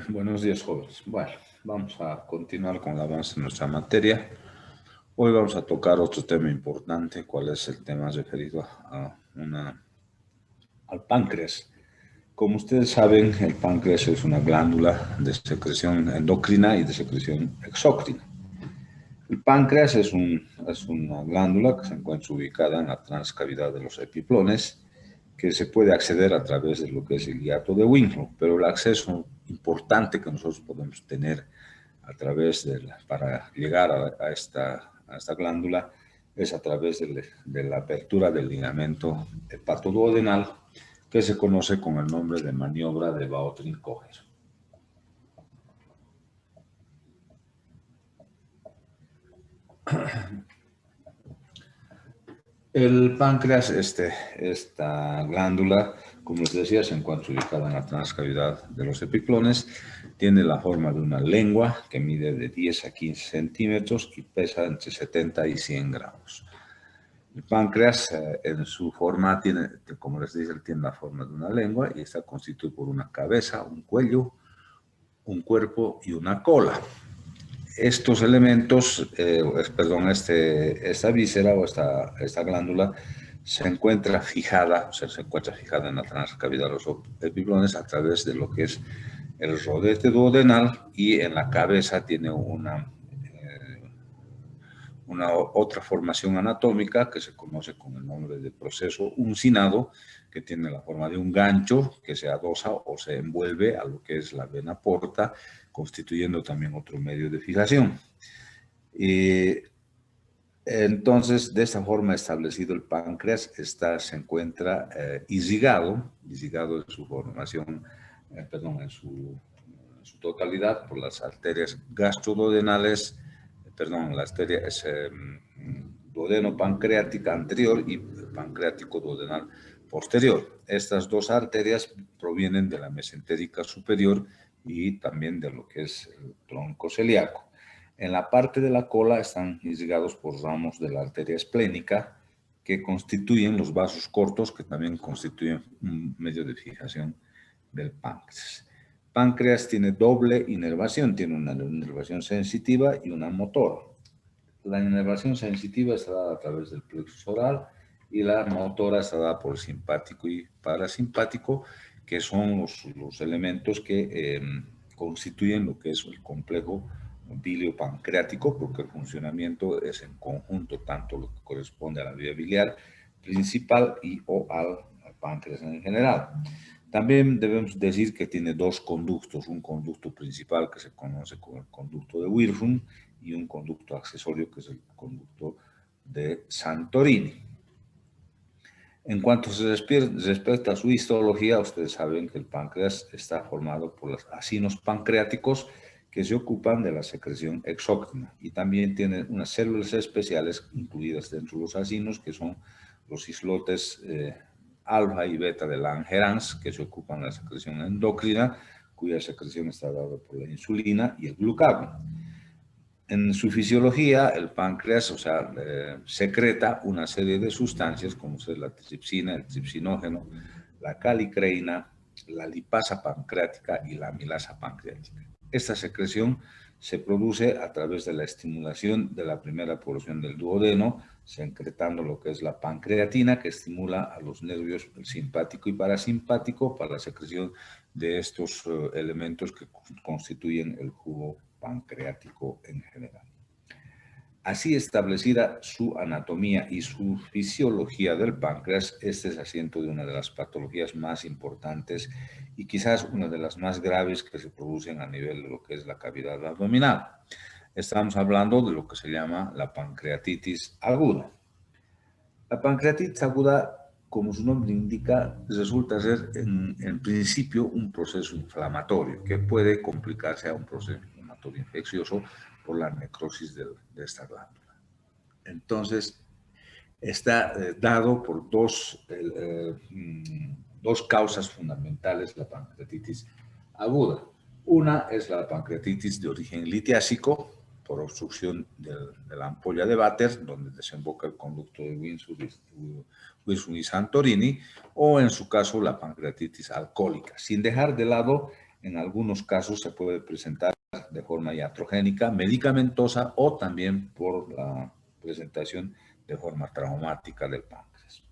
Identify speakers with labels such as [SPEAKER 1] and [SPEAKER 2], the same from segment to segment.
[SPEAKER 1] Buenos días, jóvenes. Bueno, vamos a continuar con el avance de nuestra materia. Hoy vamos a tocar otro tema importante, cuál es el tema referido al páncreas. Como ustedes saben, el páncreas es una glándula de secreción endocrina y de secreción exócrina. El páncreas es una glándula que se encuentra ubicada en la transcavidad de los epiplones, que se puede acceder a través de lo que es el hiato de Winslow, pero el acceso importante que nosotros podemos tener para llegar a esta glándula es a través de la apertura del ligamento hepatoduodenal, que se conoce con el nombre de maniobra de Bautrin-Kocher. El páncreas, esta glándula, como les decía, se encuentra ubicada en la transcavidad de los epiplones, tiene la forma de una lengua que mide de 10 a 15 centímetros y pesa entre 70 y 100 gramos. El páncreas, en su forma, como les dije, tiene la forma de una lengua y está constituido por una cabeza, un cuello, un cuerpo y una cola. Estos elementos, esta víscera o esta glándula se encuentra fijada, se encuentra fijada en la transcavidad de los epiplones a través de lo que es el rodete duodenal, y en la cabeza tiene una otra formación anatómica que se conoce con el nombre de proceso uncinado, que tiene la forma de un gancho que se adosa o se envuelve a lo que es la vena porta, constituyendo también otro medio de fijación. Y entonces, de esta forma establecido el páncreas se encuentra irrigado en su formación, en su totalidad por las arterias gastroduodenales, la arteria es duodeno-pancreática anterior y pancreático-duodenal posterior. Estas dos arterias provienen de la mesentérica superior y también de lo que es el tronco celíaco. En la parte de la cola están irrigados por ramos de la arteria esplénica, que constituyen los vasos cortos, que también constituyen un medio de fijación del páncreas. Páncreas tiene doble inervación, tiene una inervación sensitiva y una motora. La inervación sensitiva está dada a través del plexo oral y la motora está dada por simpático y parasimpático, que son los elementos que constituyen lo que es el complejo biliopancreático, porque el funcionamiento es en conjunto, tanto lo que corresponde a la vía biliar principal y o al páncreas en general. También debemos decir que tiene dos conductos, un conducto principal que se conoce como el conducto de Wülfrun y un conducto accesorio que es el conducto de Santorini. En cuanto se respecta a su histología, ustedes saben que el páncreas está formado por los acinos pancreáticos, que se ocupan de la secreción exócrina, y también tiene unas células especiales incluidas dentro de los acinos, que son los islotes alfa y beta de Langerhans, que se ocupan de la secreción endocrina, cuya secreción está dada por la insulina y el glucagón. En su fisiología, el páncreas, secreta una serie de sustancias, como es la tripsina, el tripsinógeno, la calicreína, la lipasa pancreática y la amilasa pancreática. Esta secreción se produce a través de la estimulación de la primera porción del duodeno, secretando lo que es la pancreatina, que estimula a los nervios simpático y parasimpático para la secreción de estos elementos que constituyen el jugo pancreático en general. Así establecida su anatomía y su fisiología del páncreas, este es asiento de una de las patologías más importantes y quizás una de las más graves que se producen a nivel de lo que es la cavidad abdominal. Estamos hablando de lo que se llama la pancreatitis aguda. La pancreatitis aguda, como su nombre indica, resulta ser en principio un proceso inflamatorio que puede complicarse a un proceso inflamatorio infeccioso por la necrosis de esta glándula. Entonces, está dado por dos causas fundamentales la pancreatitis aguda. Una es la pancreatitis de origen litiásico, por obstrucción de la ampolla de Vater, donde desemboca el conducto de Wülfrun y Santorini, o en su caso la pancreatitis alcohólica, sin dejar de lado En algunos casos se puede presentar de forma iatrogénica, medicamentosa o también por la presentación de forma traumática del páncreas.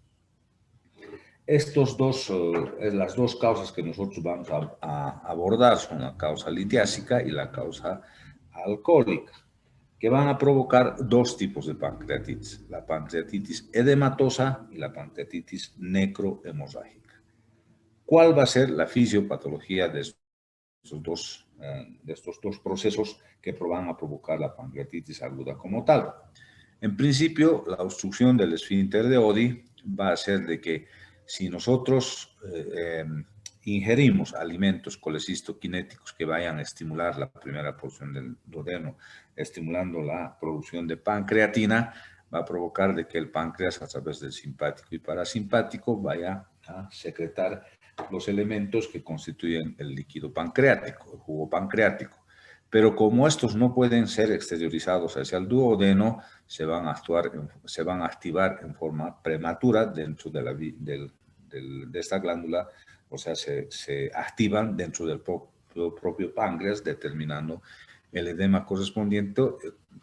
[SPEAKER 1] Las dos causas que nosotros vamos a abordar son la causa litiásica y la causa alcohólica, que van a provocar dos tipos de pancreatitis, la pancreatitis edematosa y la pancreatitis necrohemorrágica. ¿Cuál va a ser la fisiopatología de estos dos procesos que van a provocar la pancreatitis aguda como tal? En principio, la obstrucción del esfínter de Oddi va a ser de que si nosotros ingerimos alimentos colecistoquinéticos que vayan a estimular la primera porción del duodeno, estimulando la producción de pancreatina, va a provocar de que el páncreas a través del simpático y parasimpático vaya a secretar los elementos que constituyen el líquido pancreático, el jugo pancreático. Pero como estos no pueden ser exteriorizados hacia el duodeno, se van a activar en forma prematura dentro de esta glándula, o sea, se activan dentro del propio páncreas, determinando el edema correspondiente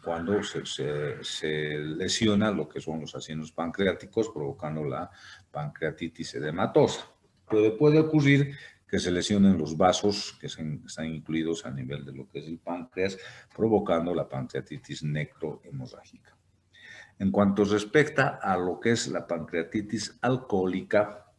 [SPEAKER 1] cuando se lesiona lo que son los acinos pancreáticos, provocando la pancreatitis edematosa. Puede ocurrir que se lesionen los vasos que están incluidos a nivel de lo que es el páncreas, provocando la pancreatitis necrohemorrágica. En cuanto respecta a lo que es la pancreatitis alcohólica,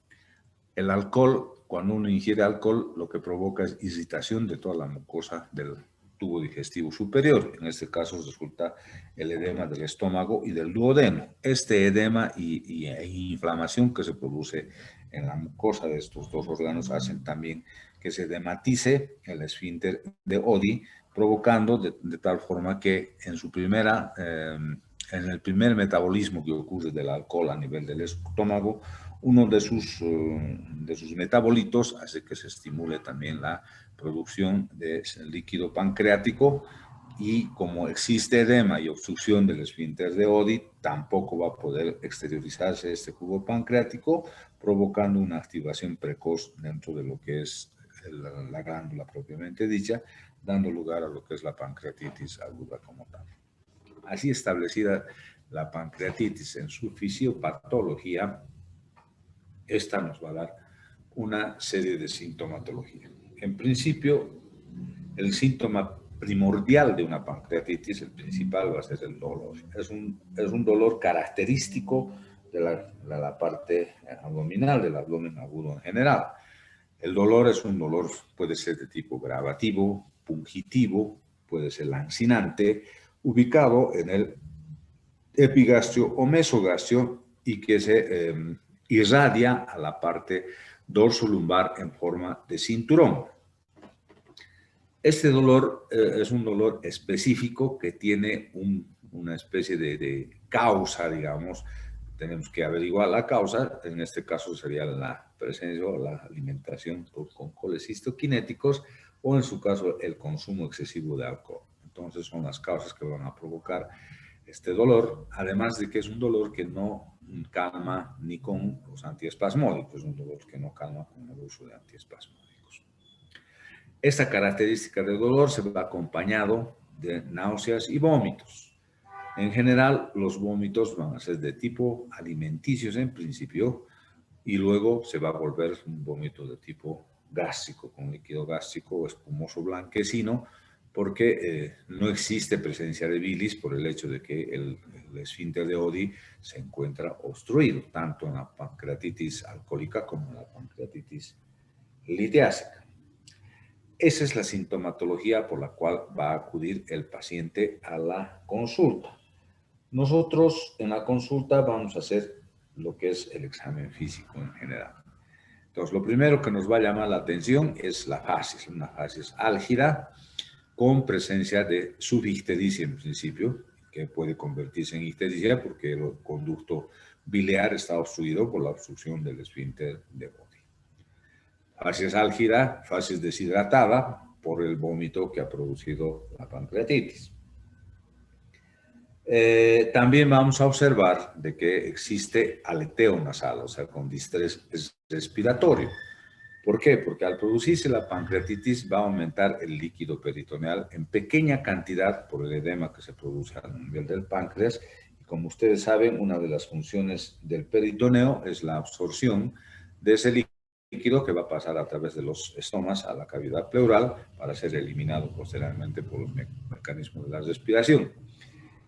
[SPEAKER 1] el alcohol, cuando uno ingiere alcohol, lo que provoca es irritación de toda la mucosa del tubo digestivo superior. En este caso resulta el edema del estómago y del duodeno. Este edema e inflamación que se produce en la mucosa de estos dos órganos hacen también que se edematice el esfínter de Oddi, provocando de tal forma que en el primer metabolismo que ocurre del alcohol a nivel del estómago, uno de sus metabolitos hace que se estimule también la producción de líquido pancreático, y como existe edema y obstrucción del esfínter de Oddi, tampoco va a poder exteriorizarse este jugo pancreático, provocando una activación precoz dentro de lo que es la glándula propiamente dicha, dando lugar a lo que es la pancreatitis aguda como tal. Así establecida la pancreatitis en su fisiopatología, esta nos va a dar una serie de sintomatología. En principio, el síntoma primordial de una pancreatitis, el principal, va a ser el dolor. Es un dolor característico de la parte abdominal, del abdomen agudo en general. El dolor es un dolor, puede ser de tipo gravativo, pungitivo, puede ser lancinante, ubicado en el epigastrio o mesogastrio y que se irradia a la parte dorsolumbar en forma de cinturón. Este dolor es un dolor específico que tiene una especie de causa, digamos. Tenemos que averiguar la causa. En este caso sería la presencia o la alimentación con colecistoquinéticos, o en su caso el consumo excesivo de alcohol. Entonces son las causas que van a provocar este dolor, además de que es un dolor que no calma ni con los antiespasmódicos, es un dolor que no calma con el uso de antiespasmódicos. Esta característica del dolor se va acompañado de náuseas y vómitos. En general, los vómitos van a ser de tipo alimenticios en principio, y luego se va a volver un vómito de tipo gástrico, con líquido gástrico o espumoso blanquecino, porque no existe presencia de bilis por el hecho de que el esfínter de Oddi se encuentra obstruido, tanto en la pancreatitis alcohólica como en la pancreatitis litiásica. Esa es la sintomatología por la cual va a acudir el paciente a la consulta. Nosotros en la consulta vamos a hacer lo que es el examen físico en general. Entonces, lo primero que nos va a llamar la atención es la facies, una facies álgida con presencia de subictericia en principio, que puede convertirse en ictericia porque el conducto biliar está obstruido por la obstrucción del esfínter de Oddi. Facies álgida, facies deshidratada por el vómito que ha producido la pancreatitis. También vamos a observar de que existe aleteo nasal, o sea, con distrés respiratorio. ¿Por qué? Porque al producirse la pancreatitis va a aumentar el líquido peritoneal en pequeña cantidad por el edema que se produce a nivel del páncreas. Y como ustedes saben, una de las funciones del peritoneo es la absorción de ese líquido que va a pasar a través de los estomas a la cavidad pleural para ser eliminado posteriormente por los mecanismos de la respiración.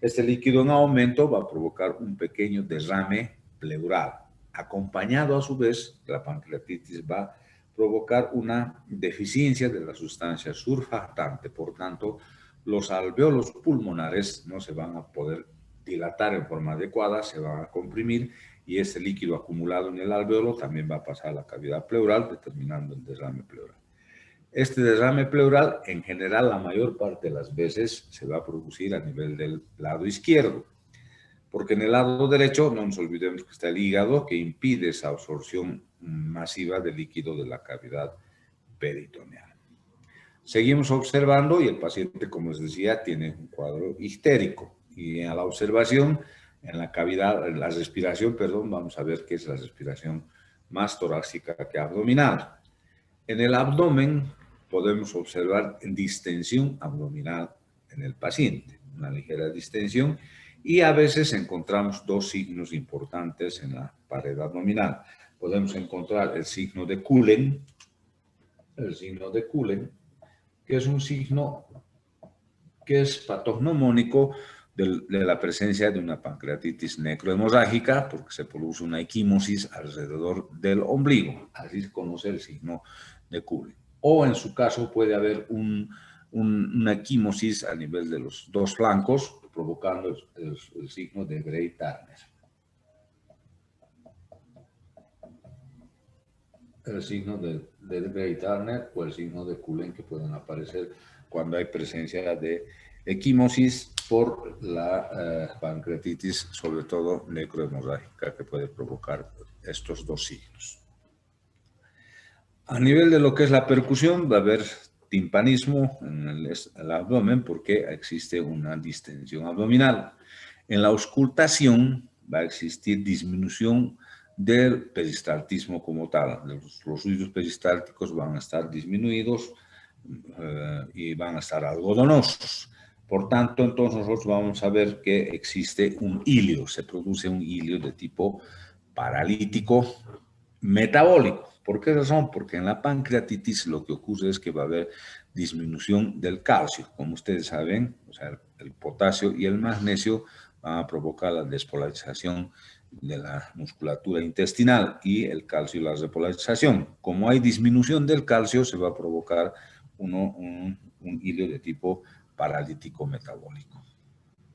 [SPEAKER 1] Este líquido en aumento va a provocar un pequeño derrame pleural, acompañado a su vez, la pancreatitis va a provocar una deficiencia de la sustancia surfactante. Por tanto, los alvéolos pulmonares no se van a poder dilatar en forma adecuada, se van a comprimir y ese líquido acumulado en el alvéolo también va a pasar a la cavidad pleural, determinando el derrame pleural. Este derrame pleural, en general, la mayor parte de las veces se va a producir a nivel del lado izquierdo, porque en el lado derecho no nos olvidemos que está el hígado, que impide esa absorción masiva de líquido de la cavidad peritoneal. Seguimos observando y el paciente, como les decía, tiene un cuadro histérico. Y a la observación, en la cavidad, en la respiración, perdón, vamos a ver qué es la respiración más torácica que abdominal. En el abdomen podemos observar distensión abdominal en el paciente, una ligera distensión, y a veces encontramos dos signos importantes en la pared abdominal. Podemos encontrar el signo de Cullen, que es un signo que es patognomónico de la presencia de una pancreatitis necrohemorrágica, porque se produce una equimosis alrededor del ombligo, así se conoce el signo de Cullen. O en su caso puede haber una equimosis a nivel de los dos flancos, provocando el signo de Grey-Turner. El signo de Grey-Turner o el signo de Cullen que pueden aparecer cuando hay presencia de equimosis por la pancreatitis, sobre todo necrohemorrágica, que puede provocar estos dos signos. A nivel de lo que es la percusión, va a haber timpanismo en el abdomen porque existe una distensión abdominal. En la auscultación va a existir disminución del peristaltismo como tal. Los ruidos peristálticos van a estar disminuidos y van a estar algodonosos. Por tanto, entonces nosotros vamos a ver que existe un hilio, se produce un hilio de tipo paralítico metabólico. ¿Por qué razón? Porque en la pancreatitis lo que ocurre es que va a haber disminución del calcio. Como ustedes saben, o sea, el potasio y el magnesio van a provocar la despolarización de la musculatura intestinal y el calcio y la repolarización. Como hay disminución del calcio, se va a provocar un hilio de tipo paralítico metabólico.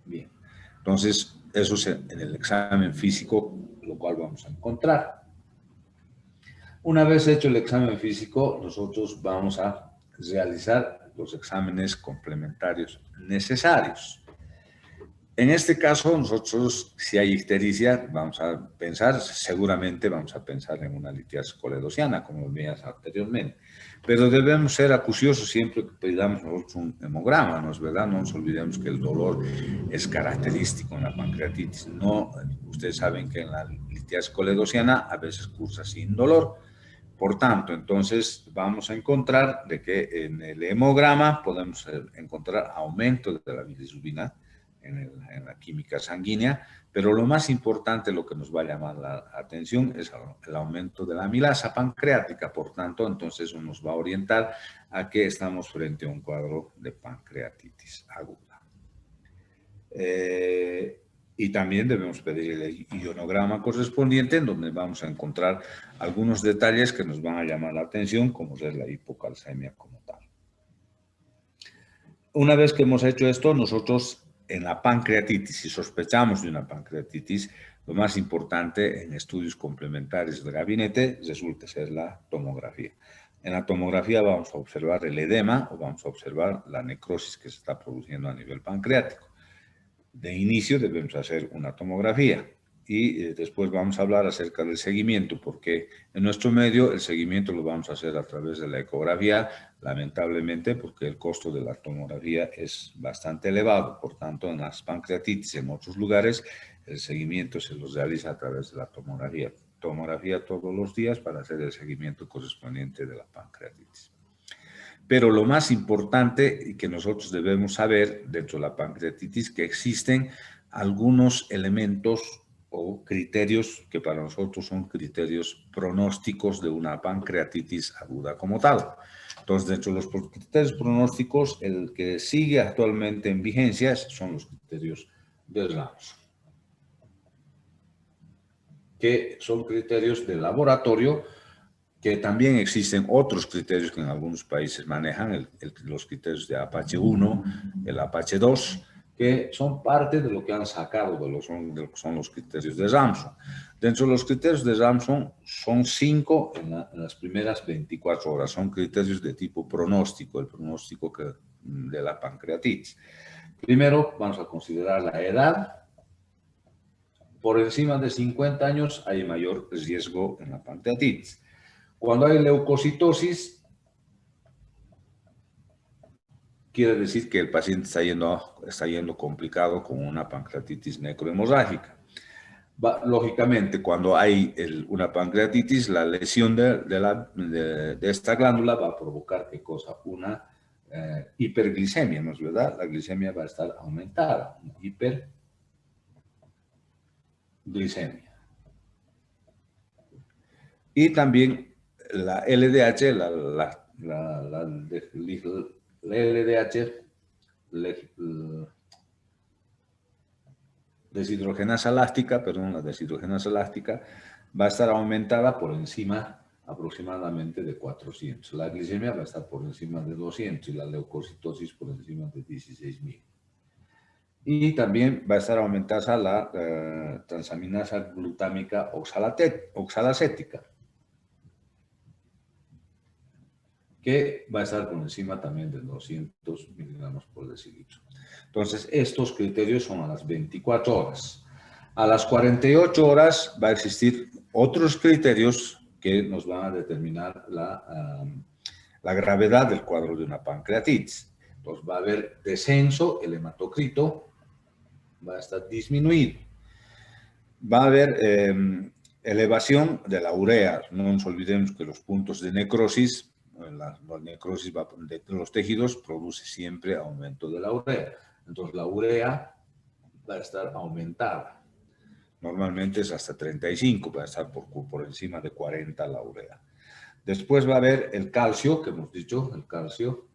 [SPEAKER 1] Bien, entonces eso es en el examen físico, lo cual vamos a encontrar. Una vez hecho el examen físico, nosotros vamos a realizar los exámenes complementarios necesarios. En este caso, nosotros, si hay ictericia, vamos a pensar, seguramente vamos a pensar en una litiasis coledociana, como veías anteriormente. Pero debemos ser acuciosos siempre que pedamos nosotros un hemograma, ¿no es verdad? No nos olvidemos que el dolor es característico en la pancreatitis. No, ustedes saben que en la litiasis coledociana a veces cursa sin dolor. Por tanto, entonces vamos a encontrar de que en el hemograma podemos encontrar aumento de la bilirrubina en la química sanguínea, pero lo más importante, lo que nos va a llamar la atención es el aumento de la amilasa pancreática. Por tanto, entonces eso nos va a orientar a que estamos frente a un cuadro de pancreatitis aguda. Y también debemos pedir el ionograma correspondiente, en donde vamos a encontrar algunos detalles que nos van a llamar la atención, como es la hipocalcemia como tal. Una vez que hemos hecho esto, nosotros en la pancreatitis, si sospechamos de una pancreatitis, lo más importante en estudios complementarios de gabinete resulta ser la tomografía. En la tomografía vamos a observar el edema o vamos a observar la necrosis que se está produciendo a nivel pancreático. De inicio debemos hacer una tomografía y después vamos a hablar acerca del seguimiento, porque en nuestro medio el seguimiento lo vamos a hacer a través de la ecografía, lamentablemente porque el costo de la tomografía es bastante elevado. Por tanto, en las pancreatitis en otros lugares el seguimiento se los realiza a través de la tomografía. tomografía todos los días para hacer el seguimiento correspondiente de la pancreatitis. Pero lo más importante y que nosotros debemos saber dentro de la pancreatitis que existen algunos elementos o criterios que para nosotros son criterios pronósticos de una pancreatitis aguda como tal. Entonces, dentro de los criterios pronósticos, el que sigue actualmente en vigencia son los criterios de Ramsson, que son criterios de laboratorio, que también existen otros criterios que en algunos países manejan, los criterios de Apache 1, el Apache 2, que son parte de lo que han sacado de lo que son los criterios de Ramsson. Dentro de los criterios de Ramsson son 5 en las primeras 24 horas. Son criterios de tipo pronóstico, el pronóstico de la pancreatitis. Primero vamos a considerar la edad. Por encima de 50 años hay mayor riesgo en la pancreatitis. Cuando hay leucocitosis, quiere decir que el paciente está yendo complicado con una pancreatitis necrohemorrágica. Lógicamente, cuando hay una pancreatitis, la lesión de esta glándula va a provocar, ¿qué cosa? Una hiperglicemia, ¿no es verdad? La glicemia va a estar aumentada, una hiperglicemia. Y también la LDH, la LDH, deshidrogenasa láctica, perdón, la deshidrogenasa láctica va a estar aumentada por encima aproximadamente de 400. La glicemia va a estar por encima de 200 y la leucocitosis por encima de 16.000. Y también va a estar aumentada la transaminasa glutámica oxalacética, que va a estar por encima también de 200 miligramos por decilitro. Entonces, estos criterios son a las 24 horas. A las 48 horas va a existir otros criterios que nos van a determinar la gravedad del cuadro de una pancreatitis. Entonces, va a haber descenso, el hematocrito va a estar disminuido. Va a haber elevación de la urea. No nos olvidemos que los puntos de necrosis, la necrosis de los tejidos produce siempre aumento de la urea. Entonces la urea va a estar aumentada. Normalmente es hasta 35, va a estar por encima de 40 la urea. Después va a haber el calcio, que hemos dicho, el calcio,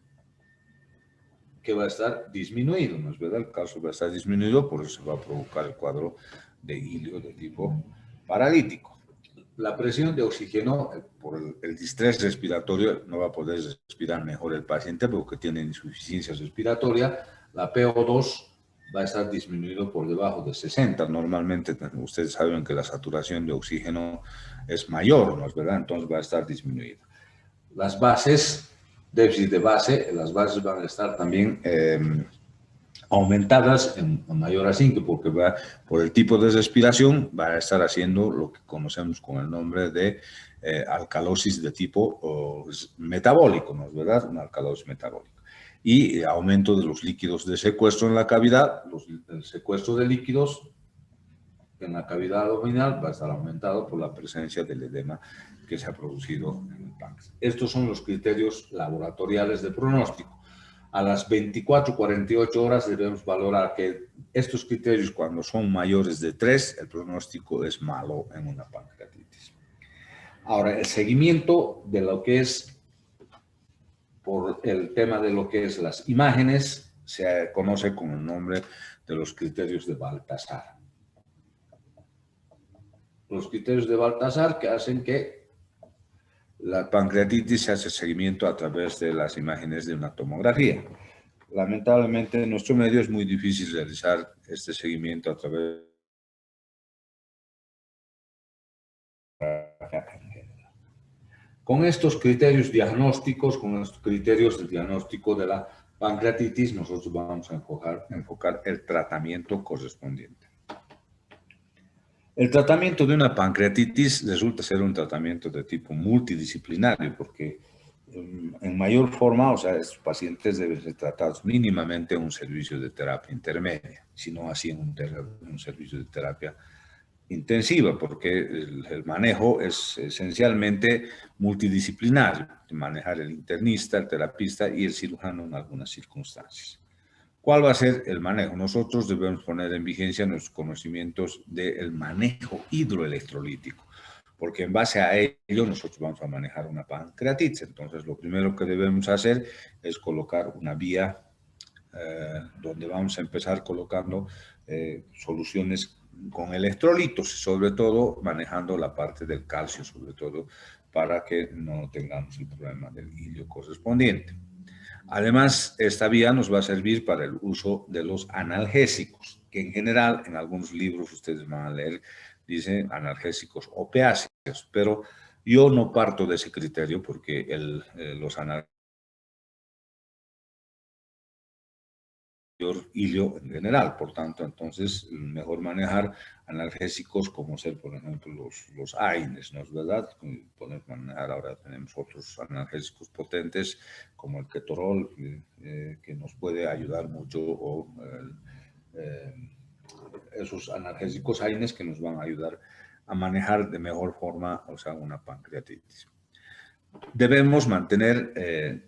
[SPEAKER 1] que va a estar disminuido, ¿no es verdad? El calcio va a estar disminuido, por eso se va a provocar el cuadro de ilio de tipo paralítico. La presión de oxígeno, por el distrés respiratorio, no va a poder respirar mejor el paciente porque tiene insuficiencia respiratoria. La PO2 va a estar disminuido por debajo de 60. Normalmente ustedes saben que la saturación de oxígeno es mayor, ¿no es verdad? Entonces va a estar disminuida. Las bases, déficit de base, las bases van a estar también aumentadas en mayor asinque, porque por el tipo de respiración va a estar haciendo lo que conocemos con el nombre de alcalosis de tipo metabólico, ¿no es verdad? Una alcalosis metabólica. Y aumento de los líquidos de secuestro en la cavidad, el secuestro de líquidos en la cavidad abdominal va a estar aumentado por la presencia del edema que se ha producido en el páncreas. Estos son los criterios laboratoriales de pronóstico. A las 24-48 horas debemos valorar que estos criterios, cuando son mayores de 3, el pronóstico es malo en una pancreatitis. Ahora, el seguimiento de lo que es, por el tema de lo que es las imágenes, se conoce con el nombre de los criterios de Baltasar. Los criterios de Baltasar que hacen que la pancreatitis se hace seguimiento a través de las imágenes de una tomografía. Lamentablemente en nuestro medio es muy difícil realizar este seguimiento a través de... Con estos criterios diagnósticos, con estos criterios de diagnóstico de la pancreatitis, nosotros vamos a enfocar el tratamiento correspondiente. El tratamiento de una pancreatitis resulta ser un tratamiento de tipo multidisciplinario porque en mayor forma, o sea, estos pacientes deben ser tratados mínimamente en un servicio de terapia intermedia, si no así en un servicio de terapia intensiva, porque el manejo es esencialmente multidisciplinario, manejar el internista, el terapista y el cirujano en algunas circunstancias. ¿Cuál va a ser el manejo? Nosotros debemos poner en vigencia nuestros conocimientos del manejo hidroelectrolítico, porque en base a ello nosotros vamos a manejar una pancreatitis. Entonces, lo primero que debemos hacer es colocar una vía donde vamos a empezar colocando soluciones con electrolitos, sobre todo manejando la parte del calcio, sobre todo para que no tengamos el problema del hilio correspondiente. Además, esta vía nos va a servir para el uso de los analgésicos, que en general en algunos libros ustedes van a leer, dicen analgésicos opiáceos, pero yo no parto de ese criterio porque los analgésicos hilio en general. Por tanto, entonces, mejor manejar analgésicos como ser, por ejemplo, los AINES, ¿no es verdad? Podemos manejar, ahora tenemos otros analgésicos potentes como el ketorol, que nos puede ayudar mucho, o esos analgésicos AINES que nos van a ayudar a manejar de mejor forma, o sea, una pancreatitis. Debemos mantener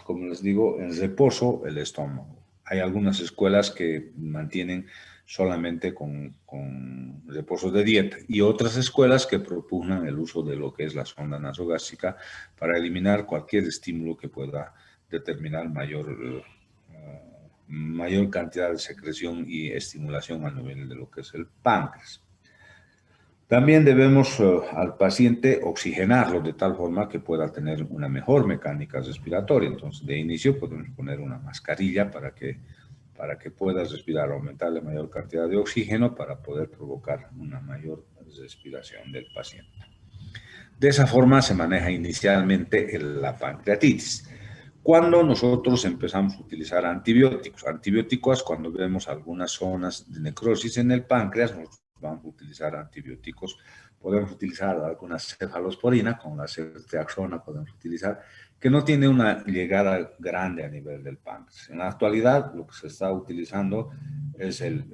[SPEAKER 1] como les digo, en reposo el estómago. Hay algunas escuelas que mantienen solamente con reposo de dieta y otras escuelas que propugnan el uso de lo que es la sonda nasogástrica para eliminar cualquier estímulo que pueda determinar mayor cantidad de secreción y estimulación a nivel de lo que es el páncreas. También debemos al paciente oxigenarlo de tal forma que pueda tener una mejor mecánica respiratoria. Entonces, de inicio podemos poner una mascarilla para que pueda respirar, aumentar la mayor cantidad de oxígeno para poder provocar una mayor respiración del paciente. De esa forma se maneja inicialmente la pancreatitis. Cuando nosotros empezamos a utilizar antibióticos, cuando vemos algunas zonas de necrosis en el páncreas, nosotros vamos a utilizar antibióticos. Podemos utilizar alguna cefalosporina, con la ceftriaxona podemos utilizar, que no tiene una llegada grande a nivel del páncreas. En la actualidad, lo que se está utilizando es el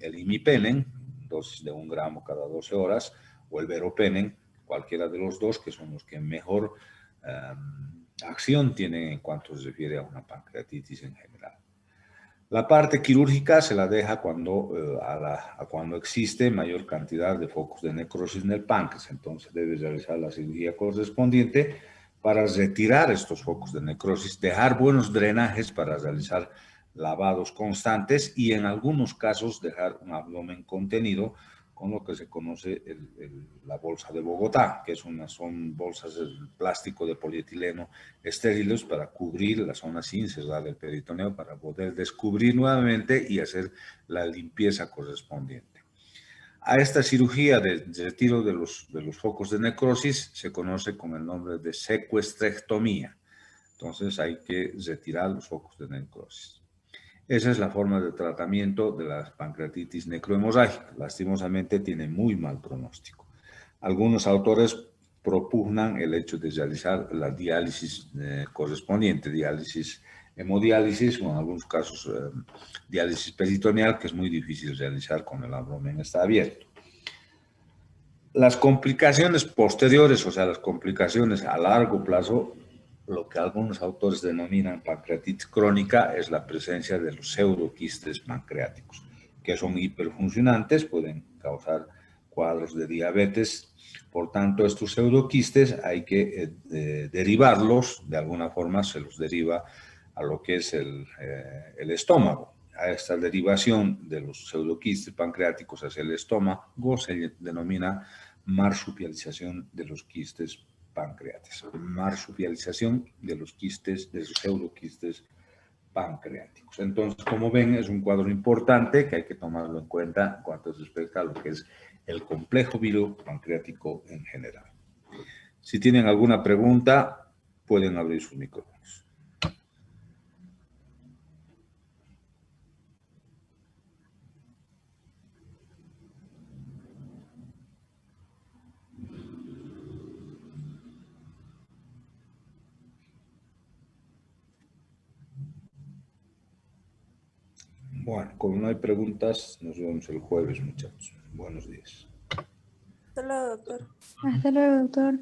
[SPEAKER 1] imipenem, dosis de 1 gramo cada 12 horas, o el veropenem, cualquiera de los dos, que son los que mejor acción tienen en cuanto se refiere a una pancreatitis en general. La parte quirúrgica se la deja cuando existe mayor cantidad de focos de necrosis en el páncreas. Entonces debe realizar la cirugía correspondiente para retirar estos focos de necrosis, dejar buenos drenajes para realizar lavados constantes y en algunos casos dejar un abdomen contenido con lo que se conoce la bolsa de Bogotá, que son bolsas de plástico de polietileno estériles para cubrir la zona sin cerrar del peritoneo, para poder descubrir nuevamente y hacer la limpieza correspondiente. A esta cirugía de retiro de los focos de necrosis se conoce con el nombre de secuestrectomía. Entonces hay que retirar los focos de necrosis. Esa es la forma de tratamiento de la pancreatitis necrohemorrágica. Lastimosamente tiene muy mal pronóstico. Algunos autores propugnan el hecho de realizar la diálisis correspondiente, hemodiálisis, o en algunos casos diálisis peritoneal, que es muy difícil realizar cuando el abdomen está abierto. Las complicaciones posteriores, o sea, las complicaciones a largo plazo, lo que algunos autores denominan pancreatitis crónica, es la presencia de los pseudoquistes pancreáticos, que son hiperfuncionantes, pueden causar cuadros de diabetes. Por tanto, estos pseudoquistes hay que derivarlos, de alguna forma se los deriva a lo que es el estómago. A esta derivación de los pseudoquistes pancreáticos hacia el estómago se denomina marsupialización de los quistes pancreáticos. Marsupialización de los quistes, de los pseudoquistes pancreáticos. Entonces, como ven, es un cuadro importante que hay que tomarlo en cuenta en cuanto respecta a lo que es el complejo virus pancreático en general. Si tienen alguna pregunta, pueden abrir sus micrófonos. Bueno, como no hay preguntas, nos vemos el jueves, muchachos. Buenos días.
[SPEAKER 2] Hasta luego, doctor.
[SPEAKER 3] Hasta luego, doctor.